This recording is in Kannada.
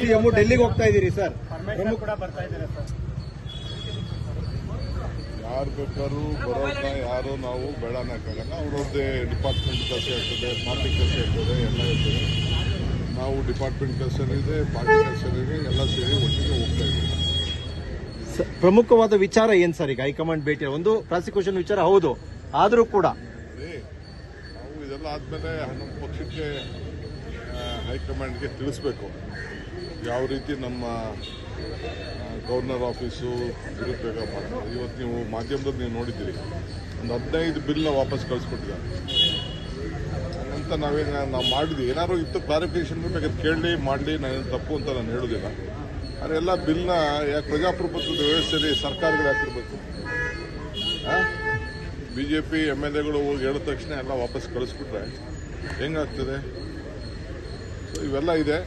ಸಿಎಂ ಡೆಲ್ಲಿಗೆ ಹೋಗ್ತಾ ಇದ್ದೀರಿ ಸರ್, ಪ್ರಮುಖ ಕೂಡ ಬರ್ತಾ ಇದ್ದಾರೆ ಸರ್. ಯಾರು ಬೇಕಾದ್ರೂ ಬರೋದನ್ನ ಯಾರು ನಾವು ಬೇಡಕ್ಕಾಗಲ್ಲ. ಅವ್ರದ್ದೇ ಡಿಪಾರ್ಟ್ಮೆಂಟ್ ಕೆಲಸ ಇರ್ತದೆ, ಪಾರ್ಟಿ ಕೆಲಸ ಇರ್ತದೆ, ಎಲ್ಲ ಇರ್ತದೆ. ನಾವು ಡಿಪಾರ್ಟ್ಮೆಂಟ್ ಕೆಲಸ ಇದೆ, ಪಾರ್ಟಿ ಕೆಲಸ ಇದೆ, ಎಲ್ಲ ಸೇರಿ ಒಟ್ಟಿಗೆ ಹೋಗ್ತಾ ಇದ್ದೀವಿ. ಪ್ರಮುಖವಾದ ವಿಚಾರ ಏನ್ ಸರ್? ಈಗ ಹೈಕಮಾಂಡ್ ಭೇಟಿ ಒಂದು ಪ್ರಾಸಿಕ್ಯೂಷನ್ ವಿಚಾರ ಹೌದು, ಆದರೂ ಕೂಡ ನಾವು ಇದೆಲ್ಲ ಆದ್ಮೇಲೆ ನಮ್ಮ ಪಕ್ಷಕ್ಕೆ ಹೈಕಮಾಂಡ್ಗೆ ತಿಳಿಸ್ಬೇಕು ಯಾವ ರೀತಿ ನಮ್ಮ ಗವರ್ನರ್ ಆಫೀಸು ದುರುಪಯೋಗ ಮಾಡ್ತಾರೆ. ಇವತ್ತು ನೀವು ಮಾಧ್ಯಮದಲ್ಲಿ ನೀವು ನೋಡಿದ್ದೀರಿ, ಒಂದು 15 ಬಿಲ್ನ ವಾಪಸ್ ಕಳಿಸ್ಕೊಟ್ಟಿದ್ದಾರೆ ಅಂತ. ನಾವು ಮಾಡಿದ್ವಿ. ಏನಾದ್ರು ಇತ್ತು ಕ್ಲಾರಿಫಿಕೇಶನ್ ಬೇಕಾದ್ರೆ ಕೇಳಲಿ ಮಾಡಲಿ, ನಾನೇನು ತಪ್ಪು ಅಂತ ನಾನು ಹೇಳೋದಿಲ್ಲ. ಆದರೆ ಎಲ್ಲ ಬಿಲ್ನ ಯಾಕೆ ಪ್ರಜಾಪ್ರಭುತ್ವದ ವ್ಯವಸ್ಥೆಯಲ್ಲಿ ಸರ್ಕಾರಗಳು ಹಾಕಿರ್ಬೇಕು? ಬಿಜೆಪಿ MLAಗಳು ಹೋಗಿ ಹೇಳಿದ ತಕ್ಷಣ ಎಲ್ಲ ವಾಪಸ್ ಕಳಿಸ್ಬಿಟ್ರೆ ಹೆಂಗಾಗ್ತದೆ? ಸೊ ಇವೆಲ್ಲ ಇದೆ.